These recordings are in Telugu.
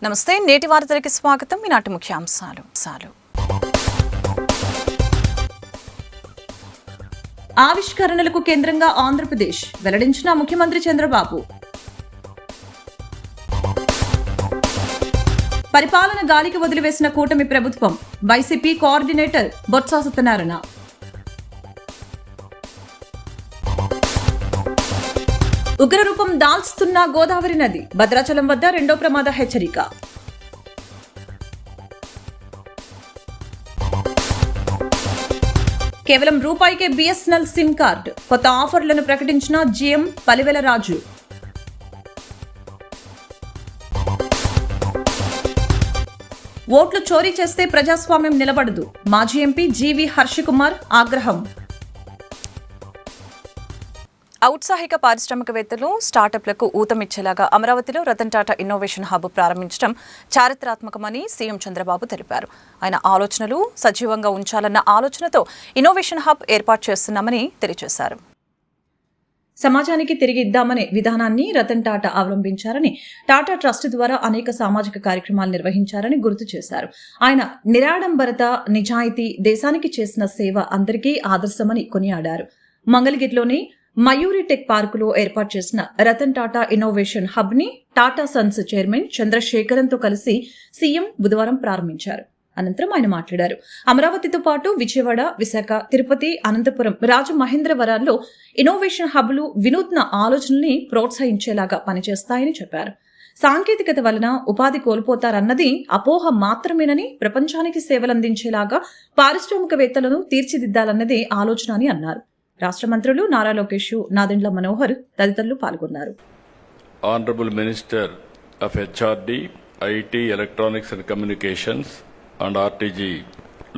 నమస్తే, నేటి వార్తలకి స్వాగతం. ఈనాటి ముఖ్యాంశాలు. ఆవిష్కరణలకు కేంద్రంగా ఆంధ్రప్రదేశ్ వెల్లడించిన ముఖ్యమంత్రి చంద్రబాబు. పరిపాలన గాలికి వదిలివేసిన కూటమి ప్రభుత్వం, వైసీపీ కోఆర్డినేటర్ బొత్స సత్యనారాయణ. ఉగ్రరూపం దాల్చుతున్న గోదావరి నది, భద్రాచలం వద్ద రెండో ప్రమాద హెచ్చరిక. కేవలం రూపాయికే బిఎస్ఎన్ఎల్ సిమ్ కార్డు, కొత్త ఆఫర్లను ప్రకటించిన జీఎం పలివెల రాజు. ఓట్లు చోరీ చేస్తే ప్రజాస్వామ్యం నిలబడదు, మాజీ ఎంపీ జీవి హర్షకుమార్ ఆగ్రహం. ఔత్సాహిక పారిశ్రామికవేత్తలు, స్టార్టప్లకు ఊతమిచ్చేలాగా అమరావతిలో రతన్ టాటా ఇన్నోవేషన్ హబ్ ప్రారంభించడం చారిత్రాత్మకమని సీఎం చంద్రబాబు తెలిపారు. ఆయన ఆలోచనలు సజీవంగా ఉంచాలన్న ఆలోచనతో ఇన్నోవేషన్ హబ్ ఏర్పాటు చేస్తున్నామని తెలియజేశారు. సమాజానికి తిరిగి ఇద్దామనే విధానాన్ని రతన్ టాటా అవలంబించారని, టాటా ట్రస్ట్ ద్వారా అనేక సామాజిక కార్యక్రమాలు నిర్వహించారని గుర్తు చేశారు. ఆయన నిరాడంబరత, నిజాయితీ, దేశానికి చేసిన సేవ అందరికీ ఆదర్శమని కొనియాడారు. మంగళగిరిలోని మయూరి టెక్ పార్కులో ఏర్పాటు చేసిన రతన్ టాటా ఇన్నోవేషన్ హబ్ ని టాటా సన్స్ చైర్మన్ చంద్రశేఖరన్తో కలిసి సీఎం బుధవారం ప్రారంభించారు. అనంతరం ఆయన మాట్లాడారు. అమరావతితో పాటు విజయవాడ, విశాఖ, తిరుపతి, అనంతపురం, రాజమహేంద్రవరాల్లో ఇన్నోవేషన్ హబ్లు వినూత్న ఆలోచనల్ని ప్రోత్సహించేలాగా పనిచేస్తాయని చెప్పారు. సాంకేతికత వలన ఉపాధి కోల్పోతారన్నది అపోహ మాత్రమేనని, ప్రపంచానికి సేవలందించేలాగా పారిశ్రామికవేత్తలను తీర్చిదిద్దాలన్నదే ఆలోచన అని అన్నారు. రాష్ట్ర మంత్రులు నారా లోకేష్, నాదెండ్ల మనోహర్ తదితరులు పాల్గొన్నారు. Honourable minister of HRD, IT, electronics and communications and RTG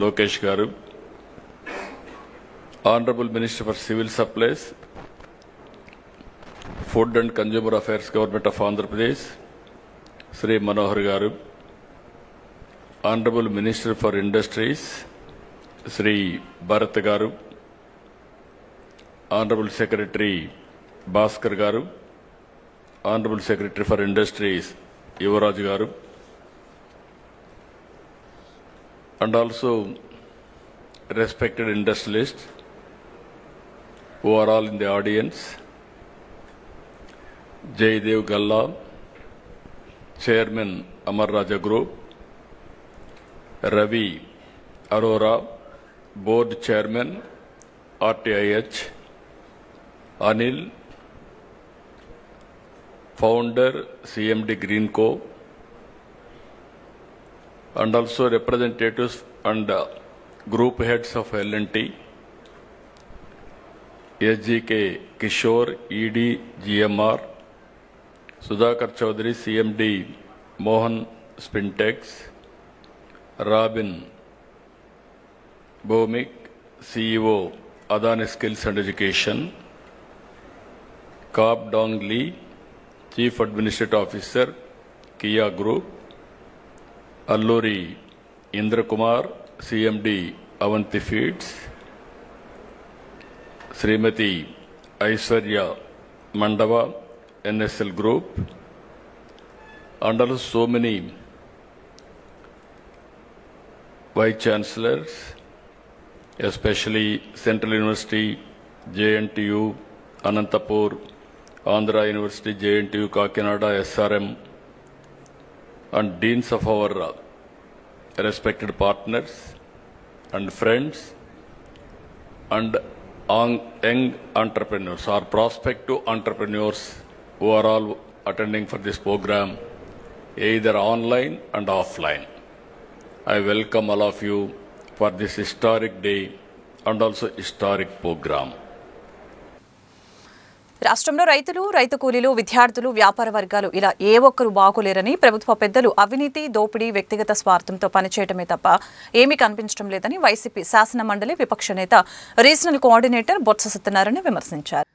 Lokesh garu, honourable minister for civil supplies, food and consumer affairs government of Andhra Pradesh Shri Manohar garu, honourable minister for industries Shri Bharat garu, honourable secretary Bhaskar garu, honourable secretary for industries Yuvaraj garu, and also respected industrialists who are all in the audience. Jaydev Galla, Chairman Amar Raja Group, Ravi Arora, Board Chairman RTIH, Anil, Founder CMD Greenco, and also representatives and group heads of L&T, SGK Kishore, ED GMR, Sudhakar Chaudhary, CMD Mohan Spintex, Robin Bhomik, CEO Adani Skills and Education, Kap Dong Lee, Chief Administrative Officer Kia Group, Alluri Indra Kumar, CMD Avanti Feeds, Srimati Aishwarya Mandava, NSL Group, and also so many Vice Chancellors, especially Central University, JNTU, Anantapur, Andhra University, JNTU, Kakinada, SRM, and deans of our respected partners and friends and young entrepreneurs or prospective entrepreneurs who are all attending for this program, either online and offline. I welcome all of you for this historic day and also historic program. రాష్ట్రంలో రైతులు, రైతు కూలీలు, విద్యార్థులు, వ్యాపార వర్గాలు ఇలా ఏ ఒక్కరు బాగోలేరని, ప్రభుత్వ పెద్దలు అవినీతి, దోపిడీ, వ్యక్తిగత స్వార్థంతో పనిచేయటమే తప్ప ఏమీ కనిపించడం లేదని వైసీపీ శాసన మండలి విపక్ష నేత, రీజనల్ కోఆర్డినేటర్ బొత్స సత్యనారాయణ విమర్శించారు.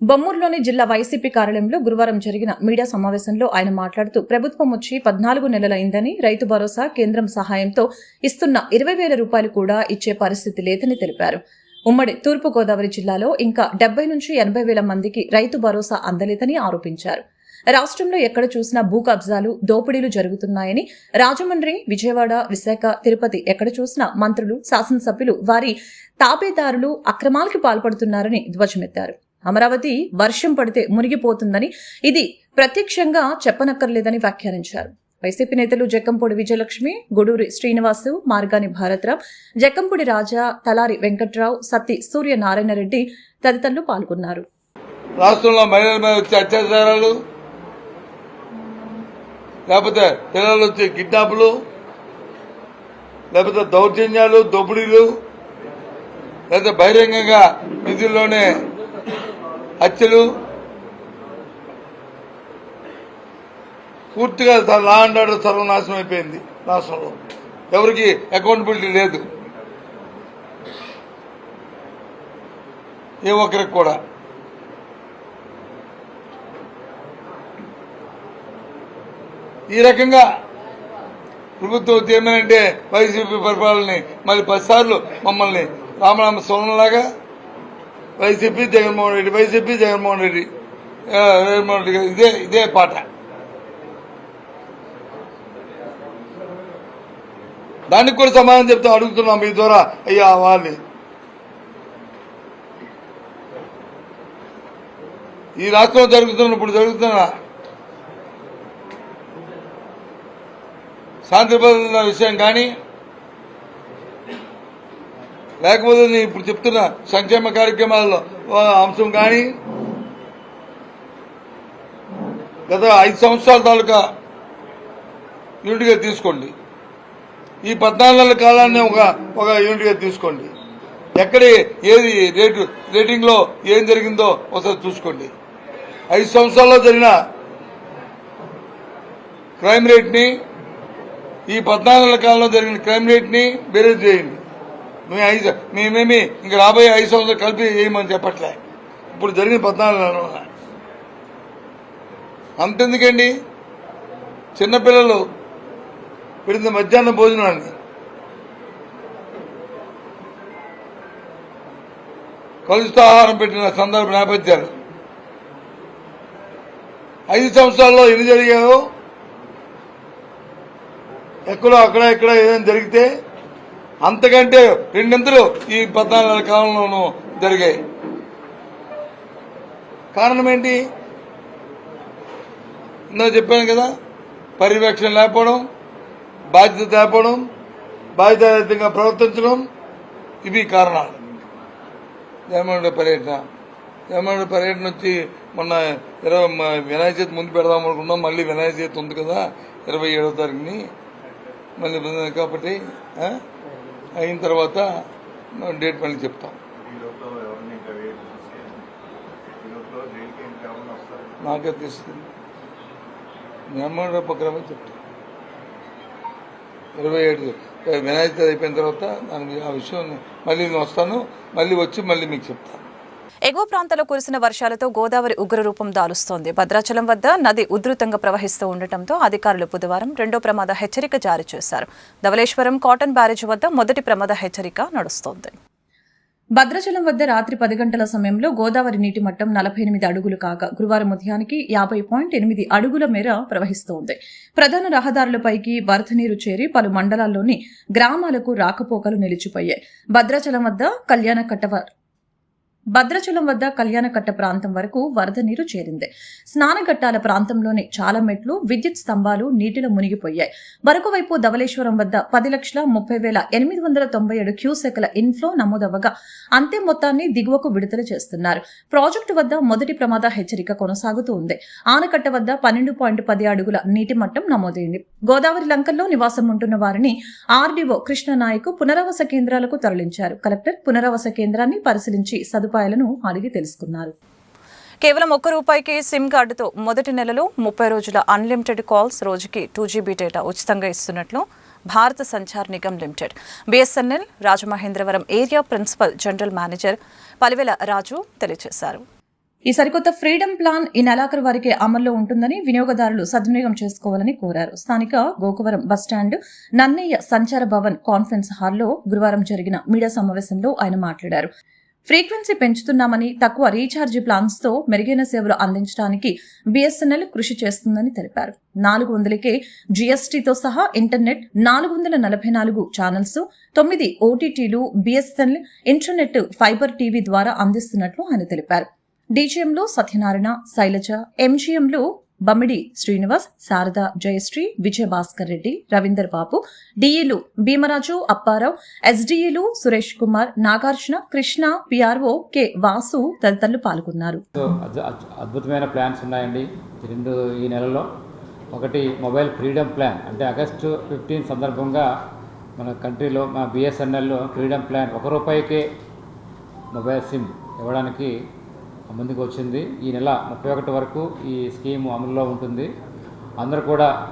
బొమ్మూరులోని జిల్లా వైసీపీ కార్యాలయంలో గురువారం జరిగిన మీడియా సమావేశంలో ఆయన మాట్లాడుతూ, ప్రభుత్వం వచ్చి 14 నెలలైందని, రైతు భరోసా కేంద్రం సహాయంతో ఇస్తున్న 20,000 రూపాయలు కూడా ఇచ్చే పరిస్థితి లేదని తెలిపారు. ఉమ్మడి తూర్పుగోదావరి జిల్లాలో ఇంకా 70 నుంచి 80 వేల మందికి రైతు భరోసా అందలేదని ఆరోపించారు. రాష్ట్రంలో ఎక్కడ చూసినా భూ కబ్జాలు, దోపిడీలు జరుగుతున్నాయని, రాజమండ్రి, విజయవాడ, విశాఖ, తిరుపతి ఎక్కడ చూసినా మంత్రులు, శాసనసభ్యులు వారి తాబేదారులు అక్రమాలకి పాల్పడుతున్నారని ధ్వజమెత్తారు. అమరావతి వర్షం పడితే మునిగిపోతుందని, ఇది ప్రత్యక్షంగా చెప్పనక్కర్లేదని వ్యాఖ్యానించారు. వైసీపీ నేతలు జక్కంపూడి విజయలక్ష్మి, గూడూరి శ్రీనివాసు, మార్గాని భారతరావు, జక్కంపూడి రాజా, తలారి వెంకట్రావు, సత్తి సూర్యనారాయణరెడ్డి తదితరులు పాల్గొన్నారు. రాష్ట్రంలో మహిళల మీద వచ్చే అత్యాచారాలు, లేకపోతే పిల్లలు వచ్చే కిడ్నాపులు, లేకపోతే దౌర్జన్యాలు, దోపిడీలు, లేకపోతే బహిరంగంగా విధుల్లోనే హత్యలు, పూర్తిగా లా అండ్ ఆర్డర్ సర్వనాశనం అయిపోయింది. రాష్ట్రంలో ఎవరికి అకౌంటబిలిటీ లేదు, ఏ ఒక్కరికి కూడా. ఈ రకంగా ప్రభుత్వం ఏమనంటే వైసీపీ పరిపాలనని మళ్ళీ 10 సార్లు మమ్మల్ని రామనామ స్వర్ణలాగా వైసీపీ జగన్మోహన్ రెడ్డి, వైసీపీ జగన్మోహన్ రెడ్డి, జగన్మోహన్ రెడ్డి ఇదే పాట. దానికి కూడా సమాధానం చెప్తా అడుగుతున్నాం మీ ద్వారా. అయ్యా వాళ్ళని ఈ రాష్ట్రంలో ఇప్పుడు జరుగుతున్న శాంతి భద్రతల విషయం కానీ, లేకపోతే నేను ఇప్పుడు చెప్తున్న సంక్షేమ కార్యక్రమాల్లో అంశం కానీ, గత 5 సంవత్సరాల తాలూకా యూనిట్గా తీసుకోండి, ఈ 14 నెలల కాలాన్ని ఒక యూనిట్గా తీసుకోండి. ఎక్కడ ఏది రేటింగ్లో ఏం జరిగిందో ఒకసారి చూసుకోండి. 5 సంవత్సరాల్లో జరిగిన క్రైమ్ రేట్ని, ఈ 14 నెలల కాలంలో జరిగిన క్రైమ్ రేట్ని బేరేజ్ చేయండి. మేమేమి ఇంక రాబోయే 5 సంవత్సరాలు కలిపి వేయమని చెప్పట్లే. ఇప్పుడు జరిగిన 14 నెలల అంతెందుకండి, చిన్నపిల్లలు పెడిన మధ్యాహ్న భోజనాన్ని కలుషిత ఆహారం పెట్టిన సందర్భ నేపథ్యాలు 5 సంవత్సరాల్లో ఎన్ని జరిగాయో, ఎక్కడో ఇక్కడ ఏదైనా జరిగితే అంతకంటే 2 ఈ 14 నెలల కాలంలోనూ జరిగాయి. కారణం ఏంటి? ఇందులో చెప్పాను కదా, పర్యవేక్షణ లేకపోవడం, బాధ్యత లేకపోవడం, బాధ్యతారహితంగా ప్రవర్తించడం, ఇవి కారణాలు. జగన్మోహన్ పర్యటన వచ్చి మొన్న వినాయక చవితి ముందు పెడదాం అనుకున్నాం. మళ్ళీ వినాయక చవితి ఉంది కదా 27వ తారీఖుని, మళ్ళీ కాబట్టి అయిన తర్వాత డేట్ మళ్ళీ చెప్తాం. నాకే తెలుస్తుంది, జగన్మోహన్ పక్కన చెప్తాం. 27 వినాయక చవితి అయిపోయిన తర్వాత ఆ విషయం మళ్ళీ నేను వస్తాను, మళ్ళీ వచ్చి మళ్ళీ మీకు చెప్తాను. ఎగువ ప్రాంతాల్లో కురిసిన వర్షాలతో గోదావరి ఉగ్రరూపం దాలుస్తోంది. భద్రాచలం వద్ద నది ఉధృతంగా ప్రవహిస్తూ ఉండటంతో అధికారులు బుధవారం 2వ ప్రమాద హెచ్చరిక జారీ చేశారు. ధవళేశ్వరం కాటన్ బ్యారేజ్ వద్ద మొదటి ప్రమాద హెచ్చరిక నడుస్తోంది. భద్రాచలం వద్ద రాత్రి 10 గంటల సమయంలో గోదావరి నీటి మట్టం 48 అడుగులు కాగా గురువారం ఉదయానికి 50.8 అడుగుల మేర ప్రవహిస్తోంది. ప్రధాన రహదారులపైకి వరద నీరు చేరి పలు మండలాల్లోని గ్రామాలకు రాకపోకలు నిలిచిపోయాయి. భద్రాచలం వద్ద కళ్యాణకట్ట ప్రాంతం వరకు వరద నీరు చేరింది. స్నానఘట్టాల ప్రాంతంలోని చాలా మెట్లు, విద్యుత్ స్తంభాలు నీటిలో మునిగిపోయాయి. మరొక వైపు ధవళేశ్వరం వద్ద 10,30,897 క్యూసెక్ల ఇన్ఫ్లో నమోదవగా అంతే మొత్తాన్ని దిగువకు విడుదల చేస్తున్నారు. ప్రాజెక్టు వద్ద మొదటి ప్రమాద హెచ్చరిక కొనసాగుతూ ఉంది. ఆనకట్ట వద్ద 12.10 అడుగుల నీటి మట్టం నమోదైంది. గోదావరి లంకల్లో నివాసం ఉంటున్న వారిని ఆర్డీఓ కృష్ణనాయక్ పునరావాస కేంద్రాలకు తరలించారు. కలెక్టర్ పునరావాస కేంద్రాన్ని పరిశీలించి సదుపాయాలను అడిగి తెలుసుకున్నారు. కేవలం ₹1 సిమ్ కార్డుతో మొదటి నెలలో 30 రోజుల అన్లిమిటెడ్ కాల్స్, రోజుకి 2GB డేటా ఉచితంగా ఇస్తున్నట్లు Bharat Sanchar Nigam limited BSNL Rajamahendravaram area principal general manager Palivela Raju తెలియజేశారు. ఈ సరికొత్త ఫ్రీడమ్ ప్లాన్ ఈ నెలాఖరు వారికి అమల్లో ఉంటుందని వినియోగదారులు సద్వినియోగం చేసుకోవాలని కోరారు. స్థానిక గోకవరం బస్టాండ్ నన్నయ్య సంచార భవన్ కాన్ఫరెన్స్ హాల్లో గురువారం జరిగిన మీడియా సమావేశంలో ఆయన మాట్లాడారు. ఫ్రీక్వెన్సీ పెంచుతున్నామని, తక్కువ రీఛార్జీ ప్లాన్స్తో మెరుగైన సేవలు అందించడానికి BSNL కృషి చేస్తుందని తెలిపారు. 400కే GSTతో సహా ఇంటర్నెట్, 444 ఛానల్స్, 9 OTTలు BSNL ఇంటర్నెట్ ఫైబర్ టీవీ ద్వారా అందిస్తున్నట్లు ఆయన తెలిపారు. DGMలో సత్యనారాయణ, శైలజ, MGMలో బమ్మిడి శ్రీనివాస్, శారద, జయశ్రీ, విజయభాస్కర్ రెడ్డి, రవీందర్ బాబు, DEలు భీమరాజు, అప్పారావు, SDEలు సురేష్ కుమార్, నాగార్జున, కృష్ణ, PRO కె వాసు తదితరులు పాల్గొన్నారు. అద్భుతమైన ప్లాన్స్ ఉన్నాయండి ఈ నెలలో. ఒకటి మొబైల్ ఫ్రీడమ్ ప్లాన్, అంటే ఆగస్టు 15 సందర్భంగా మన కంట్రీలో మా BSNL ఫ్రీడమ్ ప్లాన్ ₹1కే మొబైల్ సిమ్ ఇవ్వడానికి ముందుకు వచ్చింది. ఈ నెల 31 వరకు ఈ స్కీమ్ అమలులో ఉంటుంది.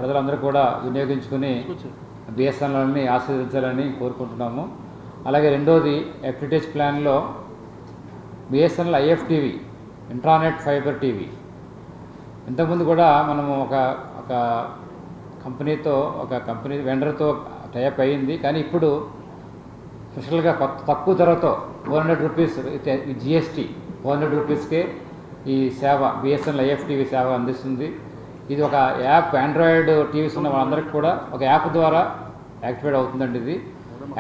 ప్రజలందరూ కూడా వినియోగించుకుని BSNLని ఆశీర్వదించాలని కోరుకుంటున్నాము. అలాగే రెండోది FTTH ప్లాన్లో BSNL IFTV intranet fibre TV. ఇంతకుముందు కూడా మనము ఒక కంపెనీ వెండర్తో టైప్ అయ్యింది. కానీ ఇప్పుడు స్పెషల్గా తక్కువ ధరతో ₹400 GST ₹400కే ఈ సేవ BSNL IFTV సేవ అందిస్తుంది. ఇది ఒక యాప్, ఆండ్రాయిడ్ టీవీస్ ఉన్న వాళ్ళందరికీ కూడా ఒక యాప్ ద్వారా యాక్టివేట్ అవుతుందండి. ఇది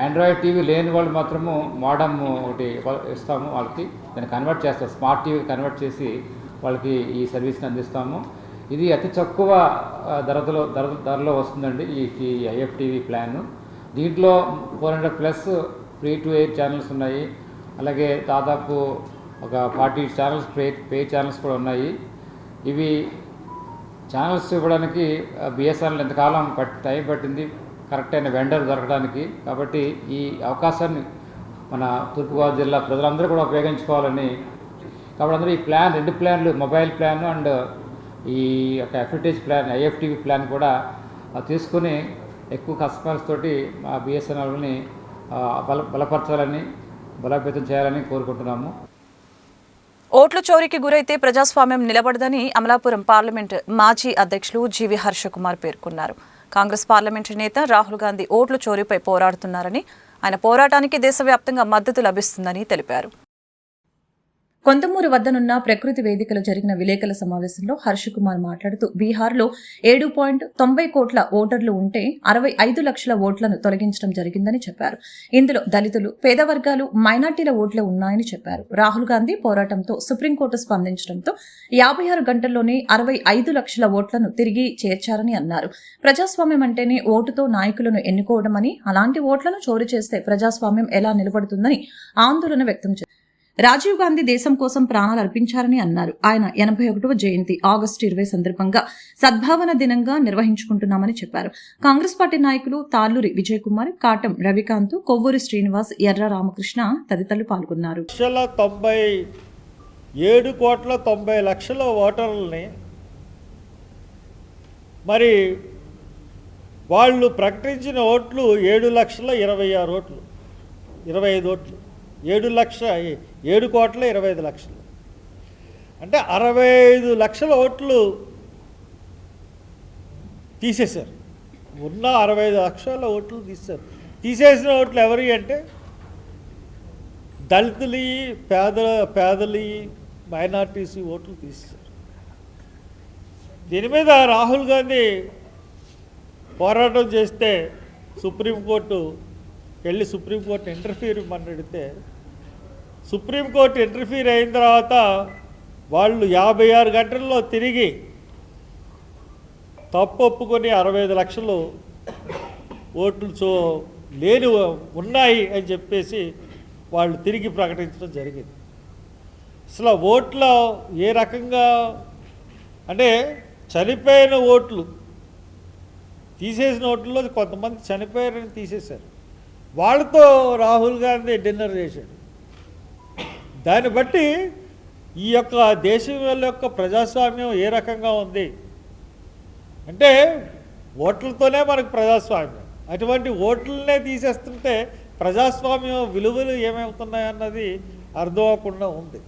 ఆండ్రాయిడ్ టీవీ లేని వాళ్ళు మాత్రము మోడమ్ ఒకటి ఇస్తాము, వాళ్ళకి దాన్ని కన్వర్ట్ చేస్తాం, స్మార్ట్ టీవీ కన్వర్ట్ చేసి వాళ్ళకి ఈ సర్వీస్ని అందిస్తాము. ఇది అతి తక్కువ ధరలో వస్తుందండి ఈ IFTV ప్లాన్. దీంట్లో 400+ ఫ్రీ టు ఎయిర్ ఛానల్స్ ఉన్నాయి. అలాగే దాదాపు ఒక 40 ఛానల్స్ పే ఛానల్స్ కూడా ఉన్నాయి. ఇవి ఛానల్స్ ఇవ్వడానికి BSNL ఎంతకాలం టైం పట్టింది కరెక్ట్ అయిన వెండర్ దొరకడానికి. కాబట్టి ఈ అవకాశాన్ని మన తూర్పుగోదావరి జిల్లా ప్రజలందరూ కూడా ఉపయోగించుకోవాలని, కాబట్టి అందరూ ఈ ప్లాన్, 2 ప్లాన్లు, మొబైల్ ప్లాన్ అండ్ ఈ యొక్క FTTH ప్లాన్, IFTV ప్లాన్ కూడా తీసుకుని ఎక్కువ కస్టమర్స్ తోటి మా BSNLని బలపరచాలని, బలోపేతం చేయాలని కోరుకుంటున్నాము. ఓట్ల చోరీకి గురైతే ప్రజాస్వామ్యం నిలబడదని అమలాపురం పార్లమెంటు మాజీ అధ్యక్షులు జీవి హర్షకుమార్ పేర్కొన్నారు. కాంగ్రెస్ పార్లమెంటు నేత రాహుల్ గాంధీ ఓట్ల చోరీపై పోరాడుతున్నారని, ఆయన పోరాటానికి దేశవ్యాప్తంగా మద్దతు లభిస్తుందని తెలిపారు. కొంతమూరు వద్దనున్న ప్రకృతి వేదికలో జరిగిన విలేకరుల సమావేశంలో హర్షకుమార్ మాట్లాడుతూ, బీహార్లో 7.90 కోట్ల ఓటర్లు ఉంటే 65 లక్షల ఓట్లను తొలగించడం జరిగిందని చెప్పారు. ఇందులో దళితులు, పేద వర్గాలు, మైనార్టీల ఓట్లే ఉన్నాయని చెప్పారు. రాహుల్ గాంధీ పోరాటంతో సుప్రీంకోర్టు స్పందించడంతో 56 గంటల్లోనే 65 లక్షల ఓట్లను తిరిగి చేర్చారని అన్నారు. ప్రజాస్వామ్యం అంటేనే ఓటుతో నాయకులను ఎన్నుకోవడమని, అలాంటి ఓట్లను చోరీ చేస్తే ప్రజాస్వామ్యం ఎలా నిలబడుతుందని ఆందోళన వ్యక్తం చేశారు. రాజీవ్ గాంధీ దేశం కోసం ప్రాణాలు అర్పించారని అన్నారు. ఆయన 81వ జయంతి ఆగస్టు 20 సందర్భంగా సద్భావన దినంగా నిర్వహించుకుంటున్నామని చెప్పారు. కాంగ్రెస్ పార్టీ నాయకులు తాళ్లూరి విజయ్ కుమార్, కాటం రవికాంత్, కొవ్వూరి శ్రీనివాస్, ఎర్ర రామకృష్ణ తదితరులు పాల్గొన్నారు. 7,90,00,000 ఓటర్లని మరి వాళ్ళు ప్రకటించిన ఓట్లు 7,26,000 ఓట్లు, 25 ఓట్లు, 7,25,00,000 అంటే 65 లక్షల ఓట్లు తీసేశారు. ఉన్న 65 లక్షల ఓట్లు తీశారు. తీసేసిన ఓట్లు ఎవరి అంటే దళితులు, పేదలు, మైనార్టీస్ ఓట్లు తీసేశారు. దీని మీద రాహుల్ గాంధీ పోరాటం చేస్తే సుప్రీంకోర్టు ఇంటర్ఫీర్ ఇవ్వమని అడిగితే, సుప్రీంకోర్టు ఇంటర్ఫీర్ అయిన తర్వాత వాళ్ళు 56 గంటల్లో తిరిగి తప్పు ఒప్పుకొని 65 లక్షలు ఓట్లు ఉన్నాయి అని చెప్పేసి వాళ్ళు తిరిగి ప్రకటించడం జరిగింది. అసలు ఓట్లో ఏ రకంగా అంటే చనిపోయిన ఓట్లు తీసేసిన ఓట్లలో కొంతమంది చనిపోయారని తీసేశారు. వాళ్ళతో రాహుల్ గాంధీ డిన్నర్ చేశాడు. దాన్ని బట్టి ఈ యొక్క దేశం యొక్క ప్రజాస్వామ్యం ఏ రకంగా ఉంది అంటే ఓట్లతోనే మనకు ప్రజాస్వామ్యం. అటువంటి ఓట్లనే తీసేస్తుంటే ప్రజాస్వామ్యం విలువలు ఏమవుతున్నాయన్నది అర్థం అవ్వకుండా ఉంది.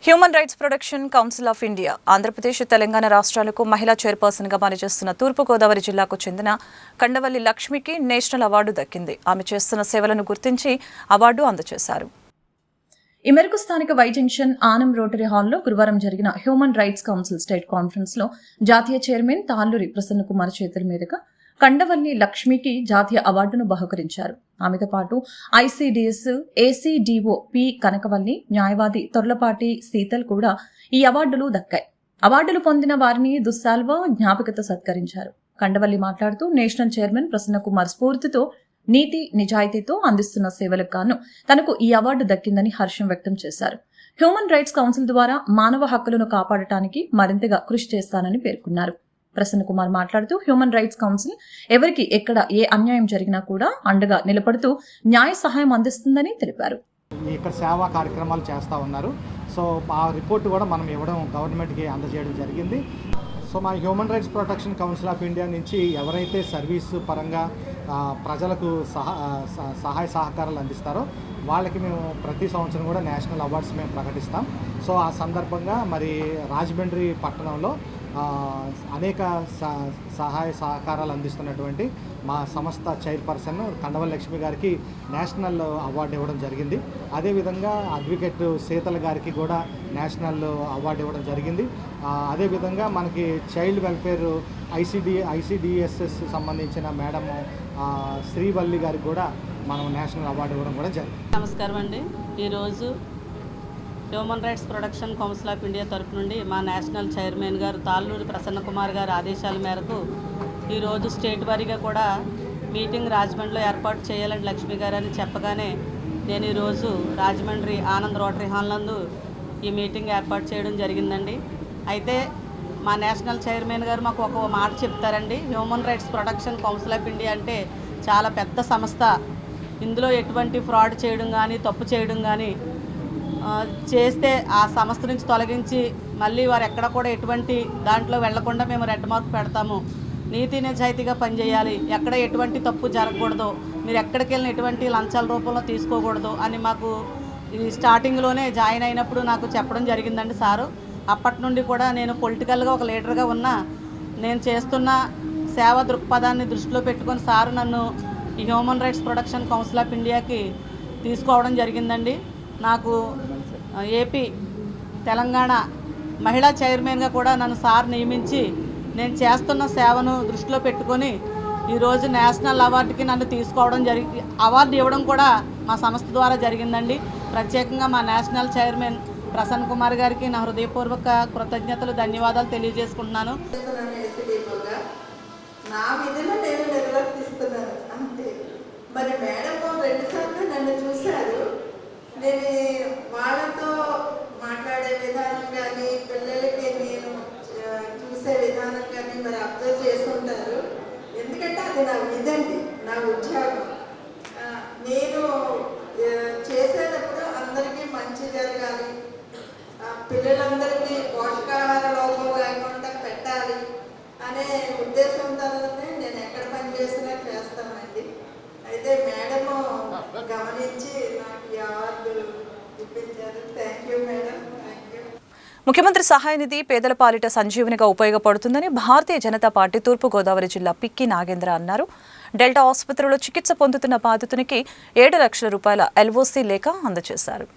Human rights protection council of India Andhra Pradesh, Telangana రాష్ట్రాలకు మహిళా చైర్పర్సన్గా పనిచేస్తున్న తూర్పుగోదావరి జిల్లాకు చెందిన కండవల్లి లక్ష్మికి నేషనల్ అవార్డు దక్కింది. ఆమె చేస్తున్న సేవలను గుర్తించి అవార్డు అందజేశారు. ఈ మేరకు స్థానిక వై జంక్షన్ ఆనం రోటరీ హాల్లో గురువారం జరిగిన human rights council state conference లో జాతీయ చైర్మన్ తాళ్ళూరి ప్రసన్న కుమార్ చేతుల మీదుగా కండవల్లి లక్ష్మికి జాతీయ అవార్డును బహుకరించారు. ఆమెతో పాటు ఐసీడీఎస్ ఏసీడీఓ పి కనకవల్లి, న్యాయవాది తొర్లపాటి శీతల్ కూడా ఈ అవార్డులు దక్కాయి. అవార్డులు పొందిన వారిని దుస్సాల్వా జ్ఞాపికతో సత్కరించారు. కండవల్లి మాట్లాడుతూ నేషనల్ చైర్మన్ ప్రసన్న కుమార్ స్ఫూర్తితో నీతి నిజాయితీతో అందిస్తున్న సేవలకు గాను తనకు ఈ అవార్డు దక్కిందని హర్షం వ్యక్తం చేశారు. హ్యూమన్ రైట్స్ కౌన్సిల్ ద్వారా మానవ హక్కులను కాపాడటానికి మరింతగా కృషి చేస్తానని పేర్కొన్నారు. ప్రసన్న కుమార్ మాట్లాడుతూ హ్యూమన్ రైట్స్ కౌన్సిల్ ఎవరికి ఎక్కడ ఏ అన్యాయం జరిగినా కూడా అండగా నిలబడుతూ న్యాయ సహాయం అందిస్తుందని తెలిపారు. ఇక్కడ సేవా కార్యక్రమాలు చేస్తూ ఉన్నారు. సో ఆ రిపోర్ట్ కూడా మనం ఇవ్వడం గవర్నమెంట్కి అందజేయడం జరిగింది. సో మా human rights protection council of India నుంచి ఎవరైతే సర్వీస్ పరంగా ప్రజలకు సహాయ సహకారాలు అందిస్తారో వాళ్ళకి మేము ప్రతి సంవత్సరం కూడా నేషనల్ అవార్డ్స్ మేము ప్రకటిస్తాం. సో ఆ సందర్భంగా మరి రాజమండ్రి పట్టణంలో అనేక సహాయ సహకారాలు అందిస్తున్నటువంటి మా సంస్థ చైర్పర్సన్ కండవల్లి లక్ష్మి గారికి నేషనల్ అవార్డు ఇవ్వడం జరిగింది. అదేవిధంగా అడ్వకేట్ శీతల్ గారికి కూడా నేషనల్ అవార్డు ఇవ్వడం జరిగింది. అదేవిధంగా మనకి చైల్డ్ వెల్ఫేర్ ఐసీడీఎస్ఎస్ సంబంధించిన మేడం శ్రీవల్లి గారికి కూడా మనం నేషనల్ అవార్డు ఇవ్వడం కూడా జరిగింది. నమస్కారం అండి. ఈరోజు human rights protection council of India తరఫు నుండి మా నేషనల్ చైర్మన్ గారు తాళ్ళూరి ప్రసన్న కుమార్ గారి ఆదేశాల మేరకు ఈరోజు స్టేట్ వారీగా కూడా మీటింగ్ రాజమండ్రిలో ఏర్పాటు చేయాలని లక్ష్మి గారు అని చెప్పగానే నేను ఈరోజు రాజమండ్రి ఆనంద్ రోటరీ హాల్ నందు ఈ మీటింగ్ ఏర్పాటు చేయడం జరిగిందండి. అయితే మా నేషనల్ చైర్మన్ గారు మాకు ఒక మాట చెప్తారండి. Human rights protection council of India అంటే చాలా పెద్ద సంస్థ. ఇందులో ఎటువంటి ఫ్రాడ్ చేయడం కానీ తప్పు చేయడం కానీ చేస్తే ఆ సంస్థ నుంచి తొలగించి మళ్ళీ వారు ఎక్కడ కూడా ఎటువంటి దాంట్లో వెళ్లకుండా మేము రెడ్ మార్క్ పెడతాము. నీతి నిజాయితీగా పనిచేయాలి, ఎక్కడ ఎటువంటి తప్పు జరగకూడదు, మీరు ఎక్కడికి వెళ్ళిన ఎటువంటి లంచాల రూపంలో తీసుకోకూడదు అని మాకు ఈ స్టార్టింగ్లోనే జాయిన్ అయినప్పుడు నాకు చెప్పడం జరిగిందండి సారు. అప్పటి నుండి కూడా నేను పొలిటికల్గా ఒక లీడర్గా ఉన్నా నేను చేస్తున్న సేవా దృక్పథాన్ని దృష్టిలో పెట్టుకొని సారు నన్ను ఈ human rights protection council of ఇండియాకి తీసుకోవడం జరిగిందండి. నాకు ఏపీ తెలంగాణ మహిళా చైర్మన్గా కూడా నన్ను సార్ నియమించి నేను చేస్తున్న సేవను దృష్టిలో పెట్టుకొని ఈరోజు నేషనల్ అవార్డుకి నన్ను తీసుకోవడం అవార్డు ఇవ్వడం కూడా మా సంస్థ ద్వారా జరిగిందండి. ప్రత్యేకంగా మా నేషనల్ చైర్మన్ ప్రసన్న కుమార్ గారికి నా హృదయపూర్వక కృతజ్ఞతలు ధన్యవాదాలు తెలియజేసుకుంటున్నాను. నా విధులు నేను నిర్వర్తిస్తున్నాను అంతే. మరి మేడం 2 సార్లు నన్ను చూశారు. నేను వాళ్ళతో మాట్లాడే విధానం కానీ పిల్లలకి నేను చూసే విధానం కానీ మరి అబ్జర్వ్ చేసి ఉంటారు. ఎందుకంటే అది నా విధండి, నా ఉద్యోగం. నేను చేసేటప్పుడు అందరికీ మంచి జరగాలి, పిల్లలందరికీ పోషకాహార లోపం లేకుండా పెట్టాలి అనే ఉద్దేశంతోనే నేను ఎక్కడ పని చేసినా చేస్తానండి. అయితే మేడము గమనించి నాకు ఈ అవార్డు ఇప్పించారు. Thank you madam. Thank you. ముఖ్యమంత్రి సహాయ నిధి పేదల పాలిట సంజీవనిగా ఉపయోగపడుతుందని భారతీయ జనతా పార్టీ తూర్పుగోదావరి జిల్లా పిక్కి నాగేంద్ర అన్నారు. డెల్టా ఆసుపత్రిలో చికిత్స పొందుతున్న బాధితునికి 7 లక్షల రూపాయల ఎల్ఓసీ లేఖ అందజేశారు.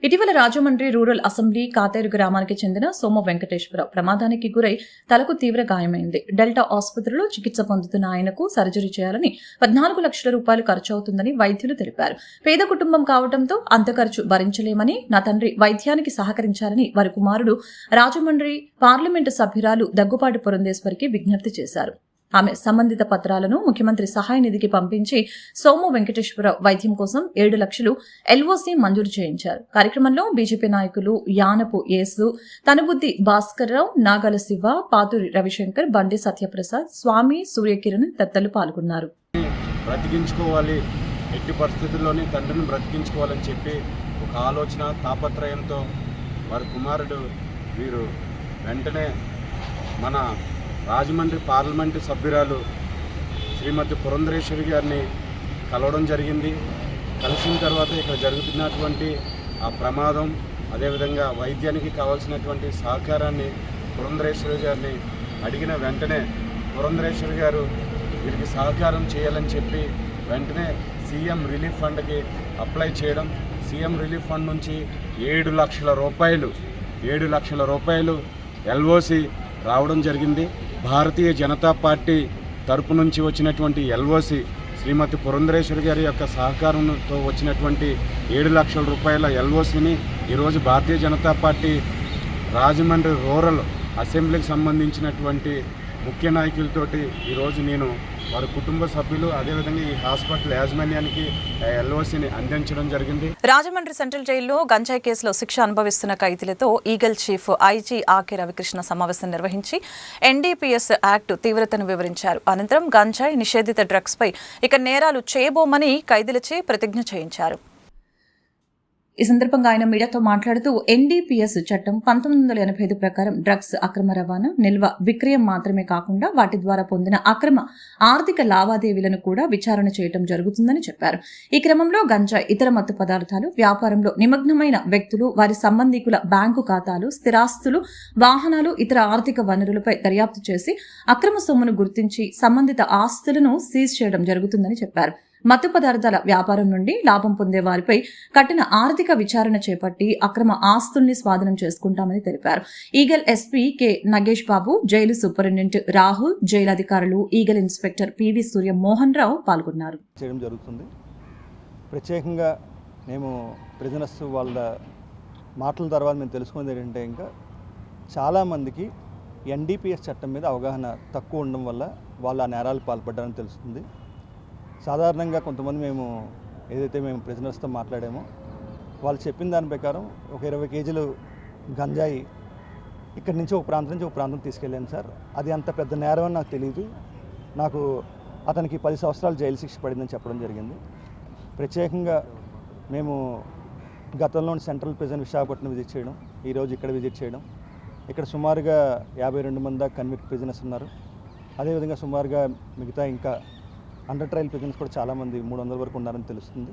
ఇటీవల రాజమండ్రి రూరల్ అసెంబ్లీ కాతేరు గ్రామానికి చెందిన సోమ వెంకటేశ్వర ప్రమాదానికి గురై తలకు తీవ్ర గాయమైంది. డెల్టా ఆసుపత్రిలో చికిత్స పొందుతున్న ఆయనకు సర్జరీ చేయాలని 14 లక్షల రూపాయలు ఖర్చవుతుందని వైద్యులు తెలిపారు. పేద కుటుంబం కావడంతో అంత ఖర్చు భరించలేమని, నా తండ్రి వైద్యానికి సహకరించాలని వారి కుమారుడు రాజమండ్రి పార్లమెంటు సభ్యురాలు దగ్గుపాటి పురంధేశ్వరికి విజ్ఞప్తి చేశారు. ఆమె సంబంధిత పత్రాలను ముఖ్యమంత్రి సహాయ నిధికి పంపించి సోము వెంకటేశ్వర వైద్యం కోసం 7 లక్షలు ఎల్ఓసీ మంజూరు చేయించారు. కార్యక్రమంలో బీజేపీ నాయకులు యానపు యేసు, తనుబుద్ది భాస్కర్ రావు, నాగల శివ, పాతూరి రవిశంకర్, బండి సత్యప్రసాద్, స్వామి, సూర్యకిరణ్ తదితరులు పాల్గొన్నారు. బ్రతికించుకోవాలి, ఎట్టి పరిస్థితుల్లోనే తండ్రిని బ్రతికించుకోవాలని చెప్పి ఒక ఆలోచన తాపత్రయంతో వారి కుమారుడు వీరు వెంటనే మన రాజమండ్రి పార్లమెంటు సభ్యురాలు శ్రీమతి పురంధరేశ్వరి గారిని కలవడం జరిగింది. కలిసిన తర్వాత ఇక్కడ జరుగుతున్నటువంటి ఆ ప్రమాదం, అదేవిధంగా వైద్యానికి కావాల్సినటువంటి సహకారాన్ని పురంధరేశ్వరి గారిని అడిగిన వెంటనే పురంధరేశ్వరి గారు వీరికి సహకారం చేయాలని చెప్పి వెంటనే సీఎం రిలీఫ్ ఫండ్కి అప్లై చేయడం, సీఎం రిలీఫ్ ఫండ్ నుంచి 7 లక్షల రూపాయలు ఎల్ఓసి రావడం జరిగింది. భారతీయ జనతా పార్టీ తరపు నుంచి వచ్చినటువంటి ఎల్ఓసి శ్రీమతి పురంధరేశ్వరి గారి యొక్క సహకారంతో వచ్చినటువంటి 7 లక్షల రూపాయల ఎల్ఓసిని ఈరోజు భారతీయ జనతా పార్టీ రాజమండ్రి రూరల్ అసెంబ్లీకి సంబంధించినటువంటి ముఖ్య నాయకులతోటి ఈరోజు నేను వారి కుటుంబ సభ్యులు అదేవిధంగా ఈ హాస్పిటల్ యాజమాన్యానికి ఎల్ఓసిని అందించడం జరిగింది. రాజమండ్రి సెంట్రల్ జైల్లో గంజాయి కేసులో శిక్ష అనుభవిస్తున్న ఖైదీలతో ఈగల్ చీఫ్ ఐజీ ఆకే రవికృష్ణ సమావేశం నిర్వహించి ఎన్డీపీఎస్ యాక్ట్ తీవ్రతను వివరించారు. అనంతరం గంజాయి నిషేధిత డ్రగ్స్ పై ఇక నేరాలు చేయబోమని ఖైదీలచే ప్రతిజ్ఞ చేయించారు. ఈ సందర్భంగా ఆయన మీడియాతో మాట్లాడుతూ ఎన్డీపీఎస్ చట్టం 1985 ప్రకారం డ్రగ్స్ అక్రమ రవాణా, నిల్వ, విక్రయం మాత్రమే కాకుండా వాటి ద్వారా పొందిన అక్రమ ఆర్థిక లావాదేవీలను కూడా విచారణ చేయడం జరుగుతుందని చెప్పారు. ఈ క్రమంలో గంజాయి, ఇతర మత్తు పదార్థాలు వ్యాపారంలో నిమగ్నమైన వ్యక్తులు, వారి సంబంధికుల బ్యాంకు ఖాతాలు, స్థిరాస్తులు, వాహనాలు, ఇతర ఆర్థిక వనరులపై దర్యాప్తు చేసి అక్రమ సొమ్మును గుర్తించి సంబంధిత ఆస్తులను సీజ్ చేయడం జరుగుతుందని చెప్పారు. మత్తు పదార్థాల వ్యాపారం నుండి లాభం పొందే వారిపై కఠిన ఆర్థిక విచారణ చేపట్టి అక్రమ ఆస్తుల్ని స్వాధీనం చేసుకుంటామని తెలిపారు. ఈగల్ ఎస్పీ కె నగేష్ బాబు, జైలు సూపరింటెండెంట్ రాహుల్, జైలు అధికారులు, ఈగల్ ఇన్స్పెక్టర్ పివి సూర్య మోహన్ రావు పాల్గొన్నారు. చేయడం జరుగుతుంది. ప్రత్యేకంగా మేము ప్రిజనర్స్ వాళ్ళ మాటల తర్వాత మేము తెలుసుకునేది ఏంటంటే, ఇంకా చాలామందికి ఎన్డీపీఎస్ చట్టం మీద అవగాహన తక్కువ ఉండడం వల్ల వాళ్ళు ఆ నేరాలు పాల్పడ్డారని తెలుస్తుంది. సాధారణంగా కొంతమంది మేము ప్రిజనర్స్తో మాట్లాడామో వాళ్ళు చెప్పిన దాని ప్రకారం ఒక 20 కేజీలు గంజాయి ఇక్కడి నుంచి ఒక ప్రాంతం నుంచి ఒక ప్రాంతం తీసుకెళ్ళాను సార్. అది అంత పెద్ద నేరం అని నాకు తెలియదు. నాకు అతనికి 10 సంవత్సరాలు జైలు శిక్ష పడిందని చెప్పడం జరిగింది. ప్రత్యేకంగా మేము గతంలోని సెంట్రల్ ప్రిజన్ విశాఖపట్నం విజిట్ చేయడం, ఈరోజు ఇక్కడ విజిట్ చేయడం. ఇక్కడ సుమారుగా 52 మంది దాకా కన్విక్ట్ ప్రిజనర్స్ ఉన్నారు. అదేవిధంగా సుమారుగా మిగతా ఇంకా అండర్ ట్రయల్ ప్రిజనర్స్ కూడా చాలామంది 300 వరకు ఉన్నారని తెలుస్తుంది.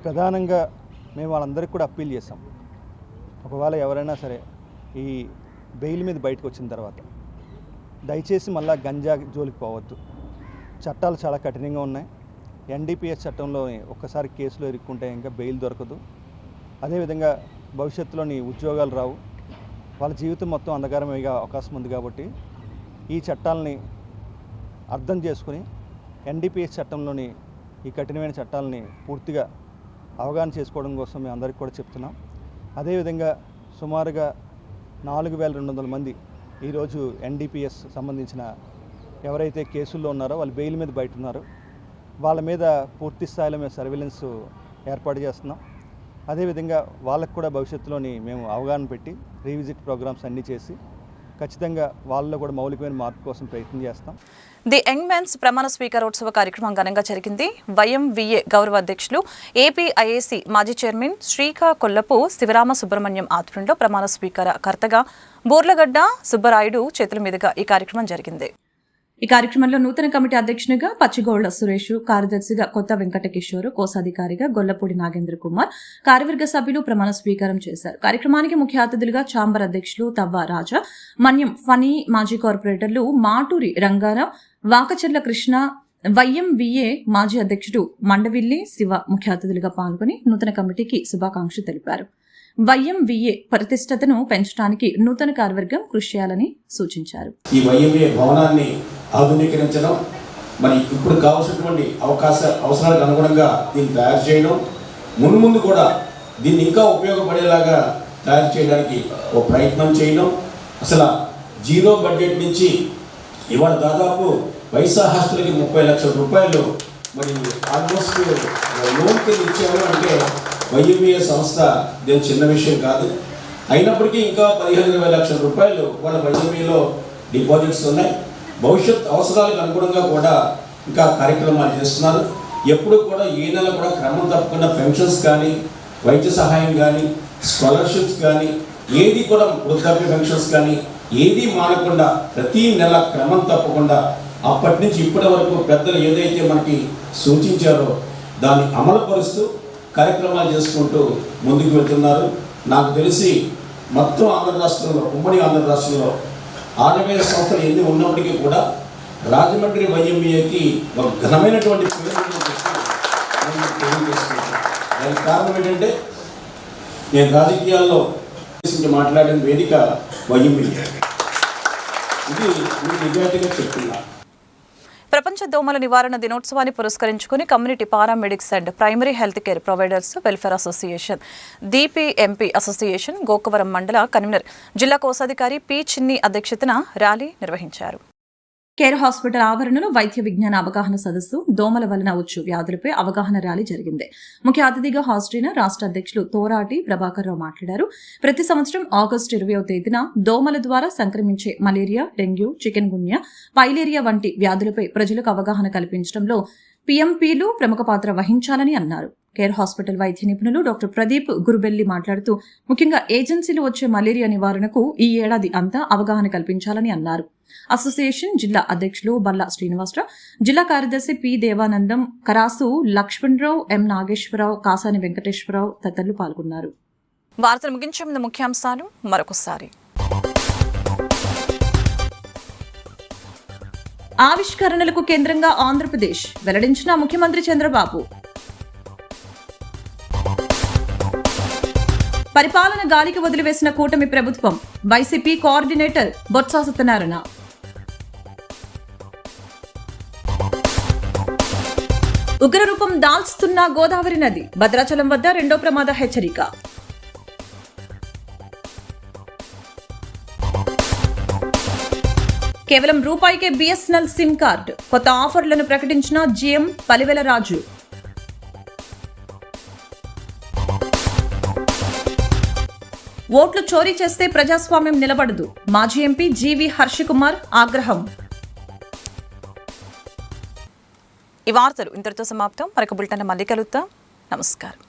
ప్రధానంగా మేము వాళ్ళందరికీ కూడా అప్పీల్ చేసాం, ఒకవేళ ఎవరైనా సరే ఈ బెయిల్ మీద బయటకు వచ్చిన తర్వాత దయచేసి మళ్ళీ గంజా జోలికి పోవద్దు. చట్టాలు చాలా కఠినంగా ఉన్నాయి. ఎన్డీపీఎస్ చట్టంలో ఒక్కసారి కేసులో ఇరుక్కుంటే ఇంకా బెయిల్ దొరకదు. అదేవిధంగా భవిష్యత్తులోని ఉద్యోగాలు రావు, వాళ్ళ జీవితం మొత్తం అంధకారమయ్యే అవకాశం ఉంది. కాబట్టి ఈ చట్టాలని అర్థం చేసుకుని ఎన్డీపీఎస్ చట్టంలోని ఈ కఠినమైన చట్టాలని పూర్తిగా అవగాహన చేసుకోవడం కోసం మేము అందరికీ కూడా చెప్తున్నాం. అదేవిధంగా సుమారుగా 4200 మంది ఈరోజు ఎన్డీపీఎస్ సంబంధించిన ఎవరైతే కేసుల్లో ఉన్నారో వాళ్ళు బెయిల్ మీద బయట ఉన్నారో వాళ్ళ మీద పూర్తి స్థాయిలో మేము సర్వేలెన్స్ ఏర్పాటు చేస్తున్నాం. అదేవిధంగా వాళ్ళకు కూడా భవిష్యత్తులోని మేము అవగాహన పెట్టి రీవిజిట్ ప్రోగ్రామ్స్ అన్నీ చేసి ఖచ్చితంగా వాళ్ళలో కూడా మౌలికమైన మార్పు కోసం ప్రయత్నం చేస్తాం. ది యంగ్ మెన్స్ ప్రమాణ స్వీకారోత్సవ కార్యక్రమం ఘనంగా జరిగింది. వైఎంవిఏ గౌరవ అధ్యక్షులు, ఏపీఐఏసీ మాజీ చైర్మన్ శ్రీకాకుళపు శివరామ సుబ్రహ్మణ్యం ఆధ్వర్యంలో ప్రమాణ స్వీకార కర్తగా బోర్లగడ్డ సుబ్బరాయుడు చేతుల మీదుగా ఈ కార్యక్రమం జరిగింది. ఈ కార్యక్రమంలో నూతన కమిటీ అధ్యక్షునిగా పచ్చిగౌళ్ల సురేష్, కార్యదర్శిగా కొత్త వెంకటకిషోర్, కోశాధికారిగా గొల్లపూడి నాగేంద్ర కుమార్, కార్యవర్గ సభ్యులు ప్రమాణ స్వీకారం చేశారు. కార్యక్రమానికి ముఖ్య అతిథులుగా ఛాంబర్ అధ్యక్షులు తవ్వ రాజా, మన్యం ఫనీ, మాజీ కార్పొరేటర్లు మాటూరి రంగారావు, వాకచెర్ల కృష్ణ, వైఎంవిఏ మాజీ అధ్యక్షుడు మండవిల్లి శివ ముఖ్య అతిథులుగా పాల్గొని నూతన కమిటీకి శుభాకాంక్షలు తెలిపారు. వైఎంవిఏ ప్రతిష్టతను పెంచడానికి నూతన కార్యవర్గం కృషి చేయాలని సూచించారు. ఈ వైఎంవిఏ భవనాన్ని ఆధునీకరించడం, మరి ఇప్పుడు కావాల్సినటువంటి అవసరాలకు అనుగుణంగా దీన్ని తయారు చేయడం, ముందు కూడా దీన్ని ఇంకా ఉపయోగపడేలాగా తయారు చేయడానికి ఒక ప్రయత్నం చేయడం, అసలు జీరో బడ్జెట్ నుంచి ఇవాళ దాదాపు వైసా హాస్టల్కి 30 లక్షల రూపాయలు మరి ఆల్మోస్ట్ లోన్ కింద ఇచ్చారు. అంటే వైఎంవిఏ సంస్థ దీని చిన్న విషయం కాదు. అయినప్పటికీ ఇంకా 15-20 లక్షల రూపాయలు వాళ్ళ వైఎంవిఏలో డిపాజిట్స్ ఉన్నాయి. భవిష్యత్ అవసరాలకు అనుగుణంగా కూడా ఇంకా కార్యక్రమాలు చేస్తున్నారు. ఎప్పుడు కూడా ఈ నెల కూడా క్రమం తప్పకుండా పెన్షన్స్ కానీ, వైద్య సహాయం కానీ, స్కాలర్షిప్స్ కానీ, ఏది కూడా వృద్ధాప్య పెన్షన్స్ కానీ ఏది మానకుండా ప్రతి నెల క్రమం తప్పకుండా అప్పటి నుంచి ఇప్పటి వరకు పెద్దలు ఏదైతే మనకి సూచించారో దాన్ని అమలుపరుస్తూ కార్యక్రమాలు చేసుకుంటూ ముందుకు వెళ్తున్నారు. నాకు తెలిసి మొత్తం ఆంధ్ర రాష్ట్రంలో, ఉమ్మడి ఆంధ్ర రాష్ట్రంలో 6000 సంస్థలు ఎన్ని ఉన్నప్పటికీ కూడా రాజమండ్రి వైఎంవిఏకి ఒక ఘనమైనటువంటి పేరు తెలియజేసుకుంటారు. దానికి కారణం ఏంటంటే నేను రాజకీయాల్లో మాట్లాడిన వేదిక వైఎంపీ. ఇది మీకు నిజాయితీగా చెప్తున్నా. ప్రపంచ దోమల నివారణ దినోత్సవాన్ని పురస్కరించుకుని community paramedics and primary health care providers welfare association DPMP association Gokavaram మండల కన్వీనర్ జిల్లా కోశాధికారి పి చిన్ని అధ్యక్షతన ర్యాలీ నిర్వహించారు. కేర్ హాస్పిటల్ ఆవరణలో వైద్య విజ్ఞాన అవగాహన సదస్సు, దోమల వలన వచ్చు వ్యాధులపై అవగాహన ర్యాలీ జరిగింది. ముఖ్య అతిథిగా హాజరైన రాష్ట్ర అధ్యక్షులు తోరాటి ప్రభాకర్ రావు మాట్లాడారు. ప్రతి సంవత్సరం ఆగస్టు 20వ తేదీన దోమల ద్వారా సంక్రమించే మలేరియా, డెంగ్యూ, చికెన్ గున్యా, పైలేరియా వంటి వ్యాధులపై ప్రజలకు అవగాహన కల్పించడంలో PMPలు ప్రముఖ పాత్ర వహించాలని అన్నారు. కేర్ హాస్పిటల్ వైద్య నిపుణులు డాక్టర్ ప్రదీప్ గురుబెల్లి మాట్లాడుతూ ముఖ్యంగా ఏజెన్సీలు వచ్చే మలేరియా నివారణకు ఈ ఏడాది అంతా అవగాహన కల్పించాలని అన్నారు. అసోసియేషన్ జిల్లా అధ్యక్షులు బల్లా శ్రీనివాసరావు, జిల్లా కార్యదర్శి పి దేవానందం, కరాసు లక్ష్మణరావు, ఎం నాగేశ్వరరావు, కాసాని వెంకటేశ్వరరావు తదితరులు పాల్గొన్నారు. వార్తలు ముగించే ముందు ముఖ్యాంశాలు మరొకసారి. ఆవిష్కరణలకు కేంద్రంగా ఆంధ్రప్రదేశ్ వెల్లడించిన ముఖ్యమంత్రి చంద్రబాబు. పరిపాలన గాలికి వదిలివేసిన కూటమి ప్రభుత్వం, వైసీపీ కోఆర్డినేటర్ బొత్స సత్యనారాయణ. ఉగ్రరూపం దాల్చుతున్న గోదావరి నది, భద్రాచలం వద్ద 2వ ప్రమాద హెచ్చరిక. కేవలం రూపాయికే BSNL సిమ్ కార్డు, కొత్త ఆఫర్లను ప్రకటించిన GM పలివెల రాజు. ఓట్లు చోరీ చేస్తే ప్రజాస్వామ్యం నిలబడదు, మాజీ ఎంపీ GV హర్షకుమార్ ఆగ్రహం. ఈ వార్తలు ఇంతటితో సమాప్తం. మరొక బులెటిన్ మళ్ళీ కలుద్దాం. నమస్కారం.